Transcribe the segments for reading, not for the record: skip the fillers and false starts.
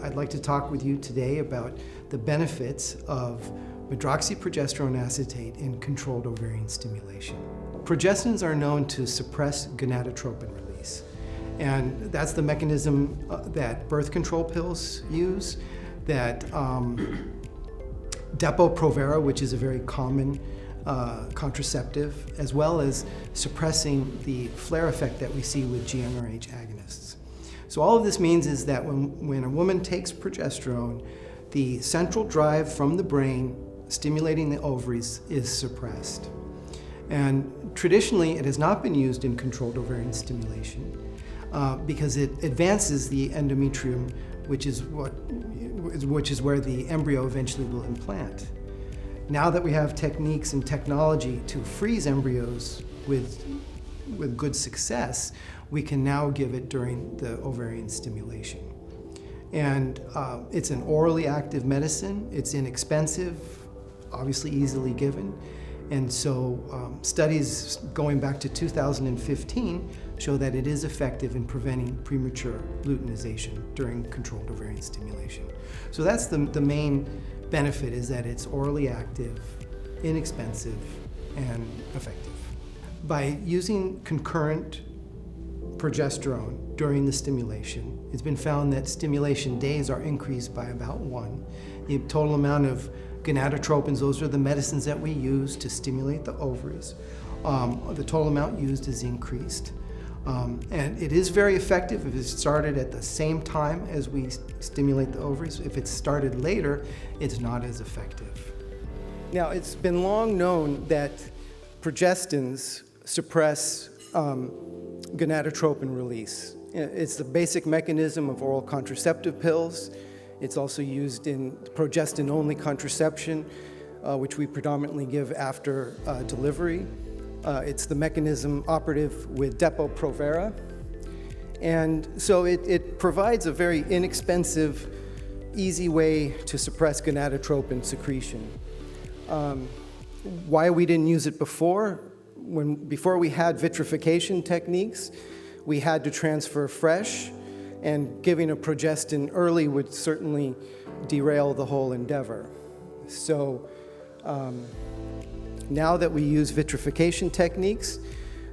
I'd like to talk with you today about the benefits of medroxyprogesterone acetate in controlled ovarian stimulation. Progestins are known to suppress gonadotropin release, and that's the mechanism that birth control pills use, that Depo-Provera, which is a very common contraceptive, as well as suppressing the flare effect that we see with GnRH agonists. So all of this means is that when a woman takes progesterone, the central drive from the brain stimulating the ovaries is suppressed. And traditionally, it has not been used in controlled ovarian stimulation because it advances the endometrium, which is where the embryo eventually will implant. Now that we have techniques and technology to freeze embryos with good success, we can now give it during the ovarian stimulation. And it's an orally active medicine. It's inexpensive, obviously easily given. And so studies going back to 2015 show that it is effective in preventing premature luteinization during controlled ovarian stimulation. So that's the main benefit, is that it's orally active, inexpensive, and effective. By using concurrent progesterone during the stimulation, it's been found that stimulation days are increased by about 1. The total amount of gonadotropins, those are the medicines that we use to stimulate the ovaries. The total amount used is increased. And it is very effective if it's started at the same time as we stimulate the ovaries. If it's started later, it's not as effective. Now, it's been long known that progestins suppress gonadotropin release. It's the basic mechanism of oral contraceptive pills. It's also used in progestin-only contraception, which we predominantly give after delivery. It's the mechanism operative with Depo-Provera. And so it provides a very inexpensive, easy way to suppress gonadotropin secretion. Why we didn't use it before? Before we had vitrification techniques, we had to transfer fresh, and giving a progestin early would certainly derail the whole endeavor. So now that we use vitrification techniques,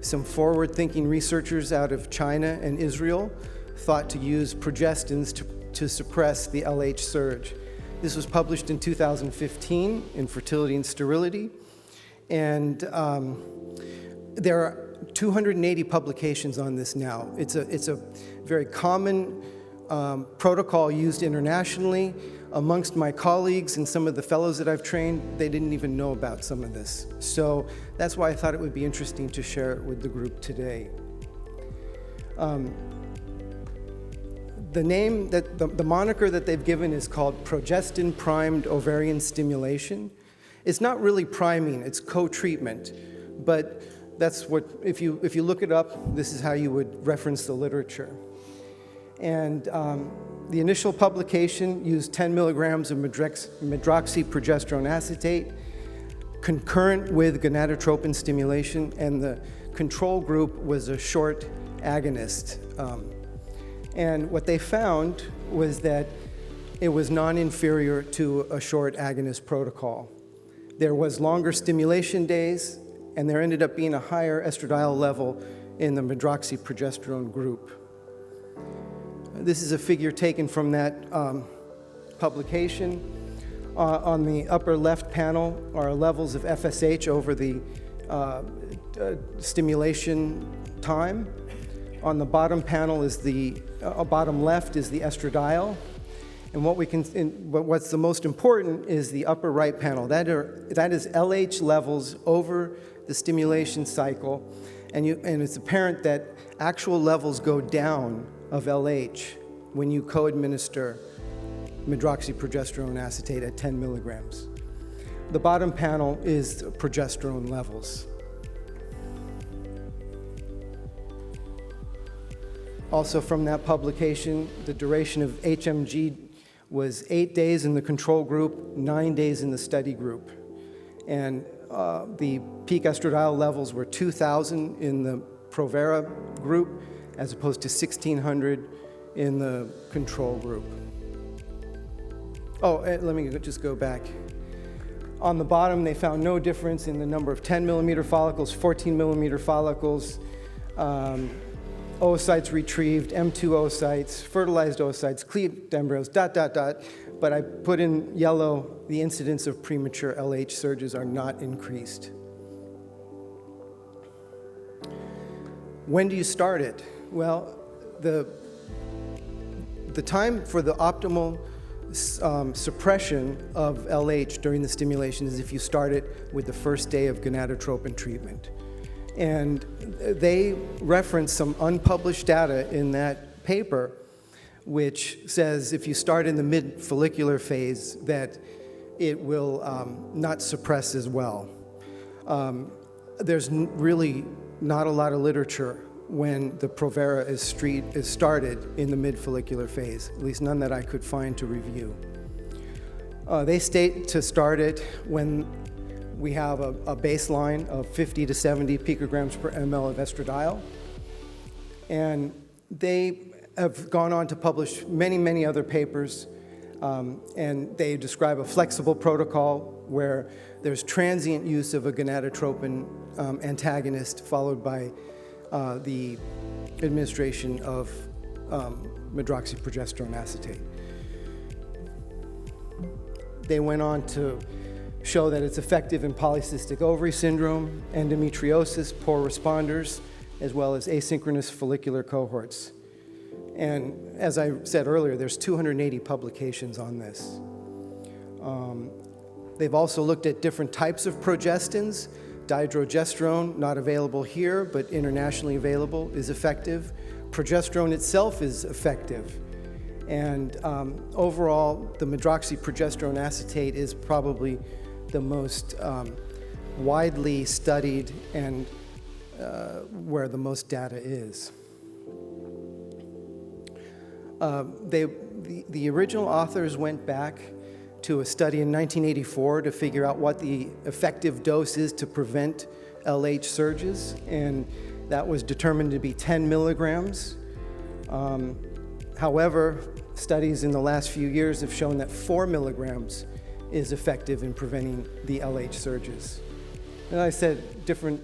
some forward-thinking researchers out of China and Israel thought to use progestins to suppress the LH surge. This was published in 2015 in Fertility and Sterility, and there are 280 publications on this now. It's a very common protocol used internationally. Amongst my colleagues and some of the fellows that I've trained, they didn't even know about some of this. So that's why I thought it would be interesting to share it with the group today. The moniker that they've given is called progestin-primed ovarian stimulation. It's not really priming, it's co-treatment, but that's what, if you look it up, this is how you would reference the literature. And the initial publication used 10 milligrams of medroxyprogesterone acetate concurrent with gonadotropin stimulation, and the control group was a short agonist. And what they found was that it was non-inferior to a short agonist protocol. There was longer stimulation days, and there ended up being a higher estradiol level in the medroxyprogesterone group. This is a figure taken from that publication. On the upper left panel are levels of FSH over the stimulation time. On the bottom panel is bottom left is the estradiol. And what's the most important is the upper right panel. That is LH levels over the stimulation cycle, and it's apparent that actual levels go down of LH when you co-administer medroxyprogesterone acetate at 10 milligrams. The bottom panel is progesterone levels. Also from that publication, the duration of HMG was 8 days in the control group, 9 days in the study group. And the peak estradiol levels were 2,000 in the Provera group, as opposed to 1,600 in the control group. Oh, let me just go back. On the bottom, they found no difference in the number of 10 millimeter follicles, 14 millimeter follicles, oocytes retrieved, M2 oocytes, fertilized oocytes, cleaved embryos, ... But I put in yellow, the incidence of premature LH surges are not increased. When do you start it? Well, the time for the optimal suppression of LH during the stimulation is if you start it with the first day of gonadotropin treatment. And they reference some unpublished data in that paper which says if you start in the mid-follicular phase that it will not suppress as well. There's really not a lot of literature when the Provera is started in the mid-follicular phase, at least none that I could find to review. They state to start it when we have a baseline of 50 to 70 picograms per ml of estradiol. And they have gone on to publish many, many other papers, and they describe a flexible protocol where there's transient use of a gonadotropin antagonist followed by the administration of medroxyprogesterone acetate. They went on to show that it's effective in polycystic ovary syndrome, endometriosis, poor responders, as well as asynchronous follicular cohorts. And as I said earlier, there's 280 publications on this. They've also looked at different types of progestins. Dihydrogesterone, not available here, but internationally available, is effective. Progesterone itself is effective. And overall, the medroxyprogesterone acetate is probably the most widely studied and where the most data is. The original authors went back to a study in 1984 to figure out what the effective dose is to prevent LH surges, and that was determined to be 10 milligrams. However, studies in the last few years have shown that 4 milligrams is effective in preventing the LH surges. And I said different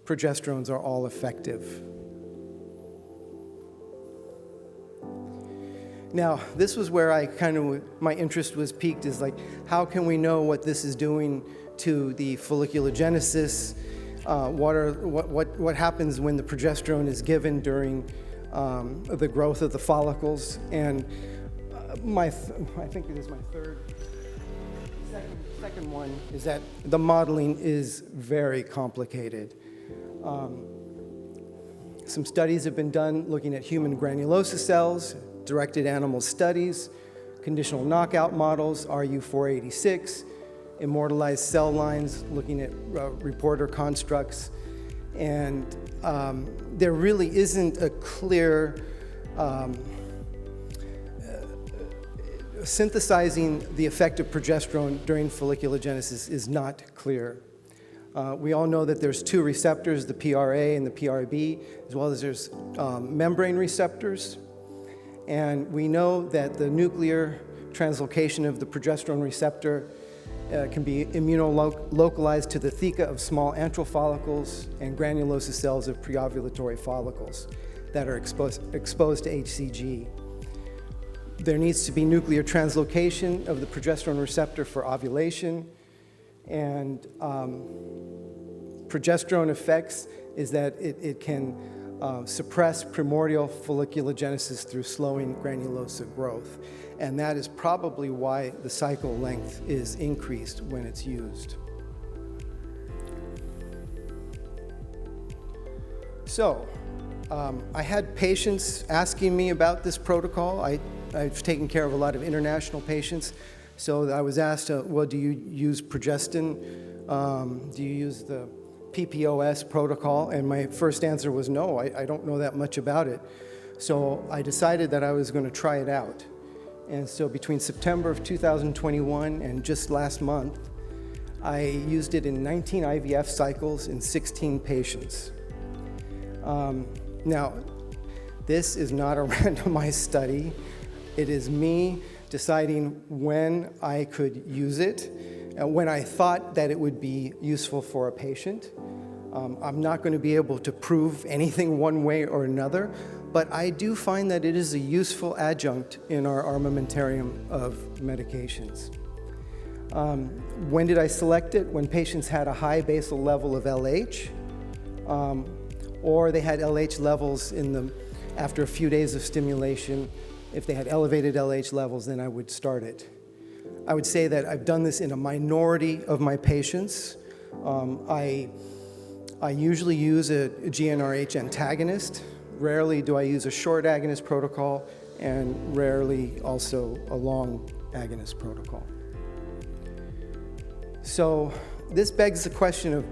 progesterones are all effective. Now, this was where my interest was piqued, is like, how can we know what this is doing to the folliculogenesis? What happens when the progesterone is given during the growth of the follicles? And I think it is my second one is that the modeling is very complicated. Some studies have been done looking at human granulosa cells, directed animal studies, conditional knockout models, RU486, immortalized cell lines, looking at reporter constructs. And there really isn't a clear synthesizing the effect of progesterone during folliculogenesis is not clear. We all know that there's two receptors, the PRA and the PRB, as well as there's membrane receptors. And we know that the nuclear translocation of the progesterone receptor can be immunolocalized to the theca of small antral follicles and granulosa cells of preovulatory follicles that are exposed to HCG. There needs to be nuclear translocation of the progesterone receptor for ovulation. And progesterone effects is that it can suppress primordial folliculogenesis through slowing granulosa growth. And that is probably why the cycle length is increased when it's used. So, I had patients asking me about this protocol. I've taken care of a lot of international patients. So I was asked, well, do you use progestin? Do you use the PPOS protocol? And my first answer was no, I don't know that much about it. So I decided that I was going to try it out. And so between September of 2021 and just last month, I used it in 19 IVF cycles in 16 patients. Now, this is not a randomized study. It is me deciding when I could use it, when I thought that it would be useful for a patient. I'm not going to be able to prove anything one way or another, but I do find that it is a useful adjunct in our armamentarium of medications. When did I select it? When patients had a high basal level of LH, or they had LH levels after a few days of stimulation. If they had elevated LH levels, then I would start it. I would say that I've done this in a minority of my patients. I usually use a GnRH antagonist. Rarely do I use a short agonist protocol, and rarely also a long agonist protocol. So this begs the question of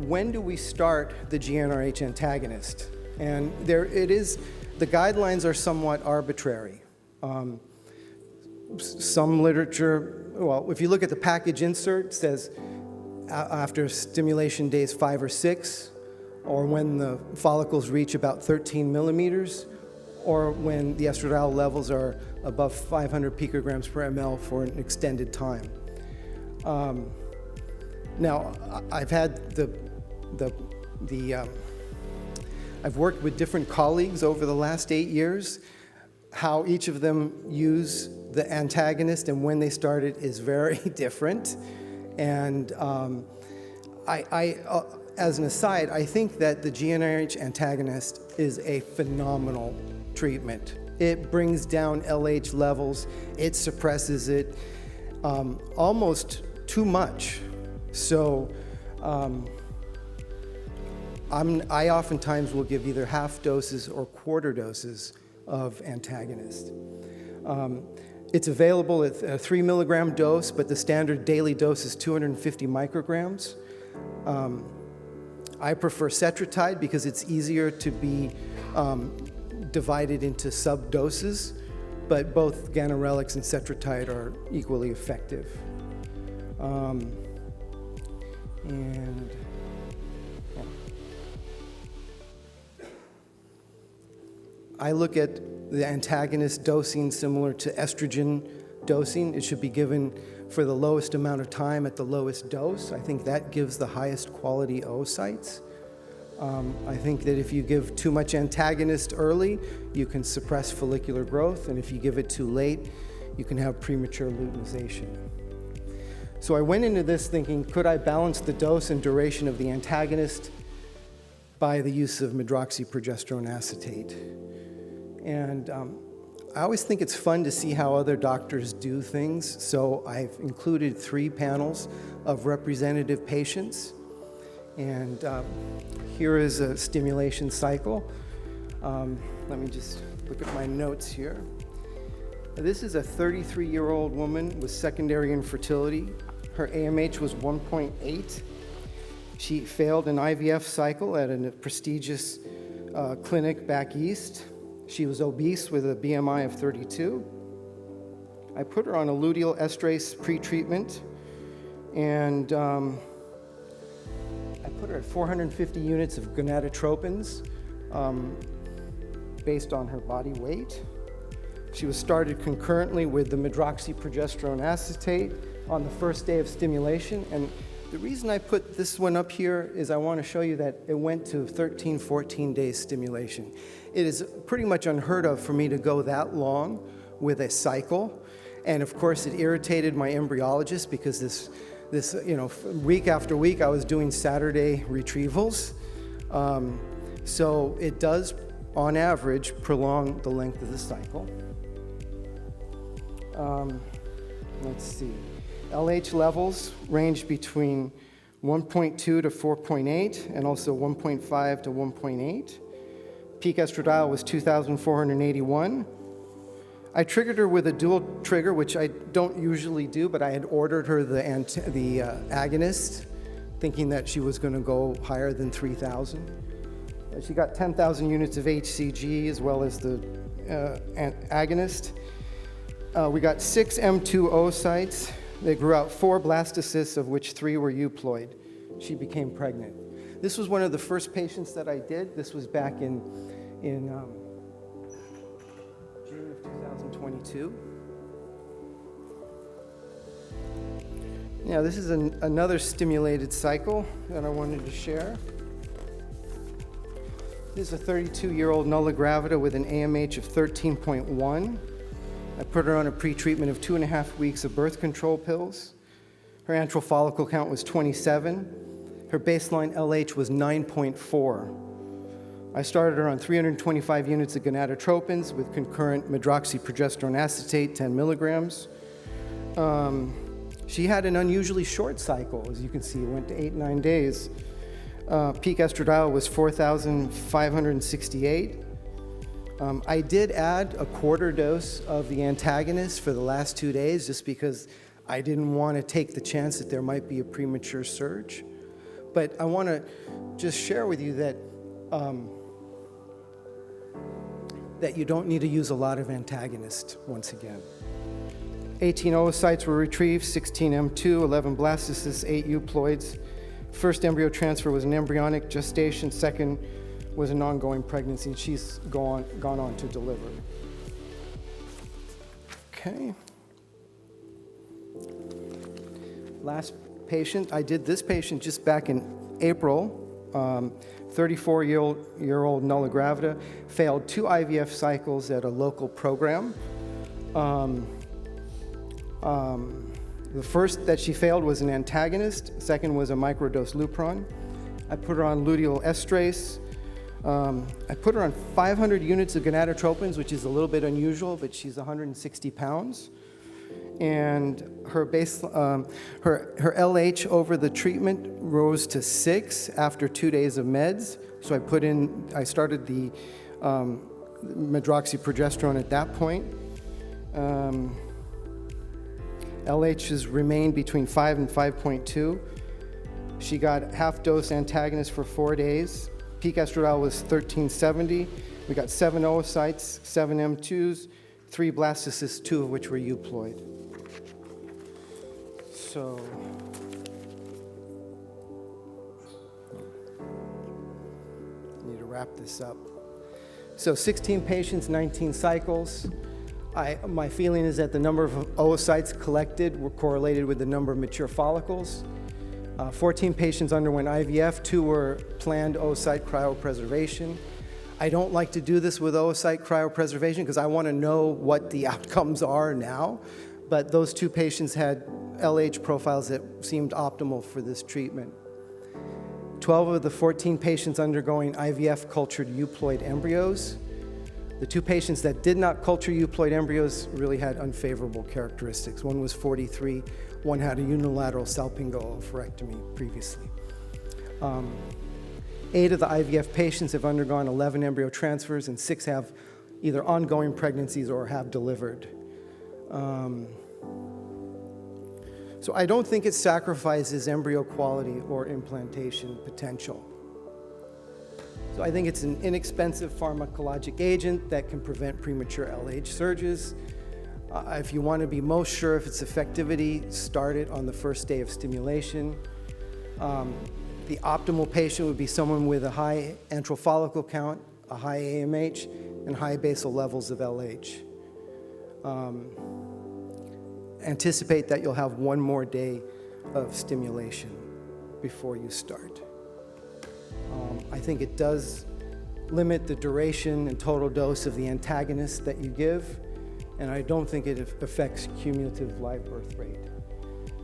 when do we start the GnRH antagonist? And the guidelines are somewhat arbitrary. Some literature, well, if you look at the package insert, it says after stimulation days 5 or 6, or when the follicles reach about 13 millimeters, or when the estradiol levels are above 500 picograms per ml for an extended time. Now, I've had I've worked with different colleagues over the last 8 years. How each of them use the antagonist and when they start it is very different. And as an aside, I think that the GnRH antagonist is a phenomenal treatment. It brings down LH levels, it suppresses it almost too much. So I oftentimes will give either half doses or quarter doses of antagonist. It's available at a 3 milligram dose, but the standard daily dose is 250 micrograms. I prefer cetrotide because it's easier to be divided into sub-doses, but both ganirelix and cetrotide are equally effective. I look at the antagonist dosing similar to estrogen dosing. It should be given for the lowest amount of time at the lowest dose. I think that gives the highest quality oocytes. I think that if you give too much antagonist early, you can suppress follicular growth, and if you give it too late, you can have premature luteinization. So I went into this thinking, could I balance the dose and duration of the antagonist by the use of medroxyprogesterone acetate? And I always think it's fun to see how other doctors do things, so I've included 3 panels of representative patients. And here is a stimulation cycle. Let me just look at my notes here. This is a 33-year-old woman with secondary infertility. Her AMH was 1.8. She failed an IVF cycle at a prestigious clinic back east. She was obese with a BMI of 32. I put her on a luteal estrase pretreatment, and I put her at 450 units of gonadotropins based on her body weight. She was started concurrently with the medroxyprogesterone acetate on the first day of stimulation. And the reason I put this one up here is I want to show you that it went to 13, 14 days stimulation. It is pretty much unheard of for me to go that long with a cycle. And of course, it irritated my embryologist because this week after week, I was doing Saturday retrievals. So it does, on average, prolong the length of the cycle. Let's see. LH levels range between 1.2 to 4.8 and also 1.5 to 1.8. Peak estradiol was 2,481. I triggered her with a dual trigger, which I don't usually do, but I had ordered her the agonist, thinking that she was going to go higher than 3,000. She got 10,000 units of HCG as well as the agonist. We got 6 M2 oocytes. They grew out 4 blastocysts, of which 3 were euploid. She became pregnant. This was one of the first patients that I did. This was back in June of 2022. Now, this is another stimulated cycle that I wanted to share. This is a 32-year-old nulla gravida with an AMH of 13.1. I put her on a pre-treatment of 2.5 weeks of birth control pills. Her antral follicle count was 27. Her baseline LH was 9.4. I started her on 325 units of gonadotropins with concurrent MEDROXYPROGESTERONE acetate, 10 milligrams. She had an unusually short cycle, as you can see. It went to 8-9 days. Peak estradiol was 4,568. I did add a quarter dose of the antagonist for the last 2 days just because I didn't want to take the chance that there might be a premature surge. But I want to just share with you that that you don't need to use a lot of antagonist once again. 18 oocytes were retrieved, 16 M2, 11 blastocysts, 8 euploids. First embryo transfer was an embryonic gestation. Second was an ongoing pregnancy. She's gone on to deliver. Okay. Last patient, I did this patient just back in April. 34-year-old nulla gravida, failed 2 IVF cycles at a local program. The first that she failed was an antagonist. Second was a microdose Lupron. I put her on luteal estrase. I put her on 500 units of gonadotropins, which is a little bit unusual, but she's 160 pounds. And her LH over the treatment rose to 6 after 2 days of meds. So I started the medroxyprogesterone at that point. LH has remained between 5 and 5.2. She got half-dose antagonist for 4 days. Peak estradiol was 1370. We got 7 oocytes, 7 M2s, 3 blastocysts, 2 of which were euploid. So, I need to wrap this up. So 16 patients, 19 cycles. My feeling is that the number of oocytes collected were correlated with the number of mature follicles. 14 patients underwent IVF, 2 were planned oocyte cryopreservation. I don't like to do this with oocyte cryopreservation because I want to know what the outcomes are now, but those 2 patients had LH profiles that seemed optimal for this treatment. 12 of the 14 patients undergoing IVF cultured euploid embryos. The 2 patients that did not culture euploid embryos really had unfavorable characteristics. One was 43, one had a unilateral salpingo-oophorectomy previously. 8 of the IVF patients have undergone 11 embryo transfers, and 6 have either ongoing pregnancies or have delivered. So I don't think it sacrifices embryo quality or implantation potential. So I think it's an inexpensive pharmacologic agent that can prevent premature LH surges. If you want to be most sure of its effectivity, start it on the first day of stimulation. The optimal patient would be someone with a high antral follicle count, a high AMH, and high basal levels of LH. Anticipate that you'll have 1 more day of stimulation before you start. I think it does limit the duration and total dose of the antagonist that you give, and I don't think it affects cumulative live birth rate.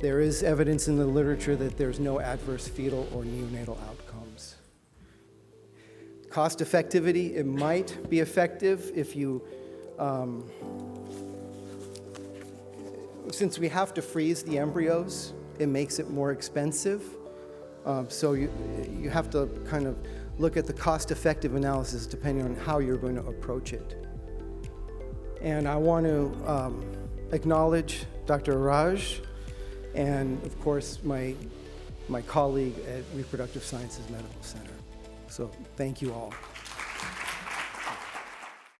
There is evidence in the literature that there's no adverse fetal or neonatal outcomes. Cost effectivity, it might be effective if you, since we have to freeze the embryos, it makes it more expensive. So you have to kind of look at the cost-effective analysis depending on how you're going to approach it. And I want to acknowledge Dr. Raj and, of course, my colleague at Reproductive Sciences Medical Center. So thank you all.